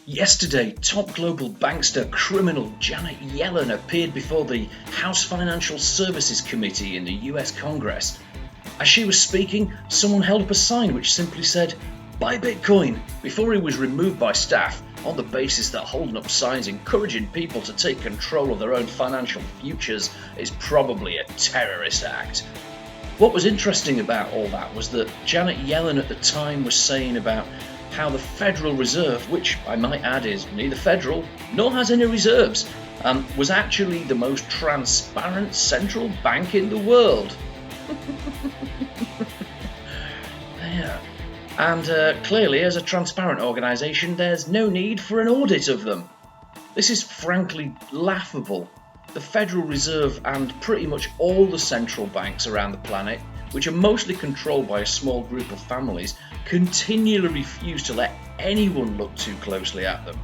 Yesterday, top global bankster criminal Janet Yellen appeared before the House Financial Services Committee in the US Congress. As she was speaking, someone held up a sign which simply said, "Buy Bitcoin," before he was removed by staff on the basis that holding up signs encouraging people to take control of their own financial futures is probably a terrorist act. What was interesting about all that was that Janet Yellen at the time was saying about how the Federal Reserve, which I might add is neither federal nor has any reserves, was actually the most transparent central bank in the world. Yeah. And clearly, as a transparent organisation, there's no need for an audit of them. This is frankly laughable. The Federal Reserve and pretty much all the central banks around the planet, which are mostly controlled by a small group of families, continually refuse to let anyone look too closely at them.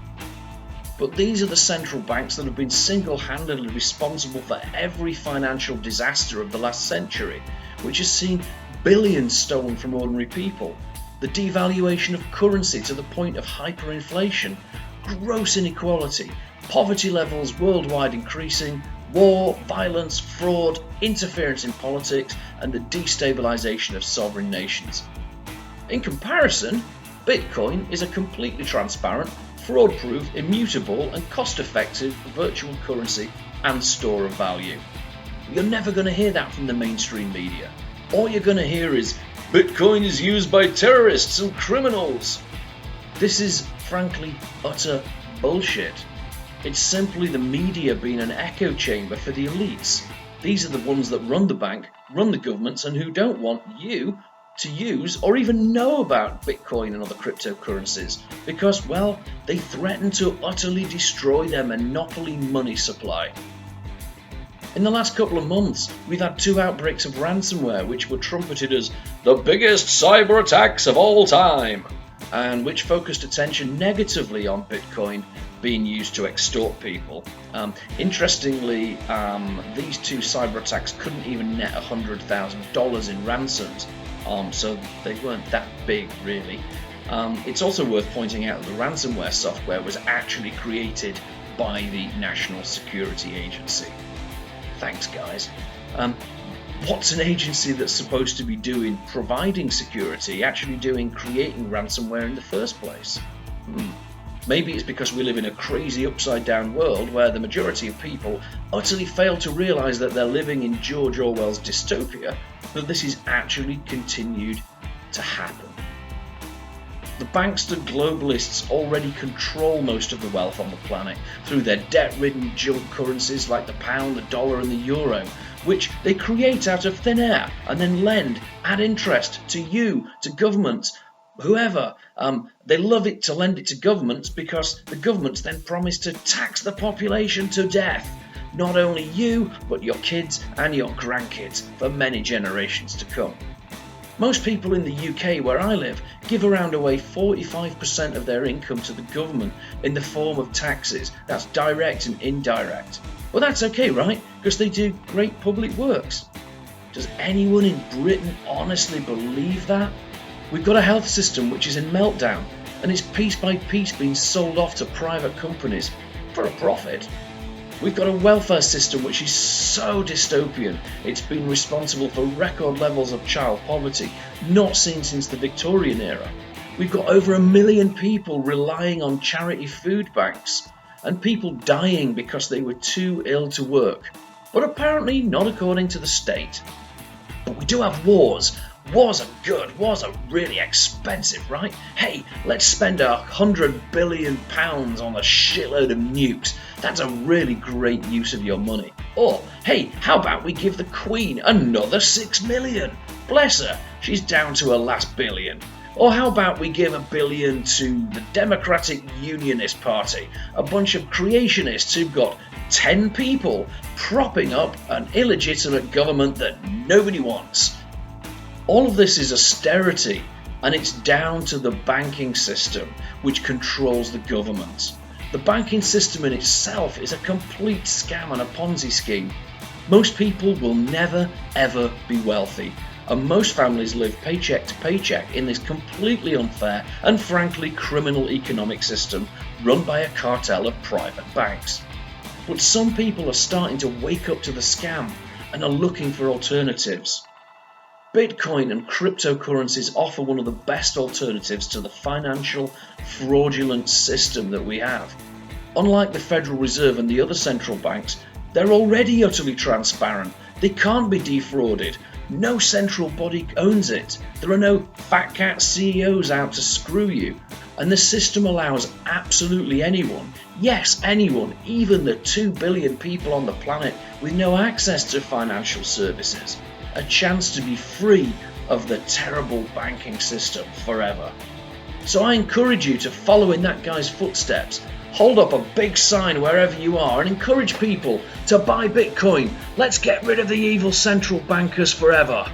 But these are the central banks that have been single-handedly responsible for every financial disaster of the last century, which has seen billions stolen from ordinary people, the devaluation of currency to the point of hyperinflation, gross inequality, poverty levels worldwide increasing, war, violence, fraud, interference in politics, and the destabilization of sovereign nations. In comparison, Bitcoin is a completely transparent, fraud-proof, immutable, and cost-effective virtual currency and store of value. You're never going to hear that from the mainstream media. All you're going to hear is, "Bitcoin is used by terrorists and criminals." This is, frankly, utter bullshit. It's simply the media being an echo chamber for the elites. These are the ones that run the bank, run the governments, and who don't want you to use or even know about Bitcoin and other cryptocurrencies because, well, they threaten to utterly destroy their monopoly money supply. In the last couple of months, we've had 2 outbreaks of ransomware which were trumpeted as the biggest cyber attacks of all time, and which focused attention negatively on Bitcoin being used to extort people. Interestingly, these 2 cyber attacks couldn't even net $100,000 in ransoms, so they weren't that big really. It's also worth pointing out that the ransomware software was actually created by the National Security Agency. Thanks, guys. What's an agency that's supposed to be doing providing security actually doing creating ransomware in the first place? Maybe it's because we live in a crazy upside-down world where the majority of people utterly fail to realise that they're living in George Orwell's dystopia, that this is actually continued to happen. The bankster globalists already control most of the wealth on the planet through their debt-ridden junk currencies like the pound, the dollar and the euro, which they create out of thin air and then lend at interest to you, to governments, whoever. They love it to lend it to governments because the governments then promise to tax the population to death. Not only you, but your kids and your grandkids for many generations to come. Most people in the UK, where I live, give around away 45% of their income to the government in the form of taxes. That's direct and indirect. Well, that's okay, right? Because they do great public works. Does anyone in Britain honestly believe that? We've got a health system which is in meltdown, and it's piece by piece being sold off to private companies for a profit. We've got a welfare system which is so dystopian, it's been responsible for record levels of child poverty, not seen since the Victorian era. We've got over 1 million people relying on charity food banks, and people dying because they were too ill to work, but apparently not according to the state. But we do have wars. Wars are good, wars are really expensive, right? Hey, let's spend £100 billion on a shitload of nukes. That's a really great use of your money. Or, hey, how about we give the Queen another 6 million? Bless her, she's down to her last billion. Or how about we give $1 billion to the Democratic Unionist Party, a bunch of creationists who've got 10 people propping up an illegitimate government that nobody wants. All of this is austerity, and it's down to the banking system, which controls the government. The banking system in itself is a complete scam and a Ponzi scheme. Most people will never, ever be wealthy. and most families live paycheck to paycheck in this completely unfair and frankly criminal economic system run by a cartel of private banks. But some people are starting to wake up to the scam and are looking for alternatives. Bitcoin and cryptocurrencies offer one of the best alternatives to the financial fraudulent system that we have. Unlike the Federal Reserve and the other central banks, they're already utterly transparent. They can't be defrauded. No central body owns it. There are no fat cat CEOs out to screw you. And the system allows absolutely anyone, yes anyone, even the 2 billion people on the planet with no access to financial services, a chance to be free of the terrible banking system forever. So I encourage you to follow in that guy's footsteps. Hold up a big sign wherever you are and encourage people to buy Bitcoin. Let's get rid of the evil central bankers forever.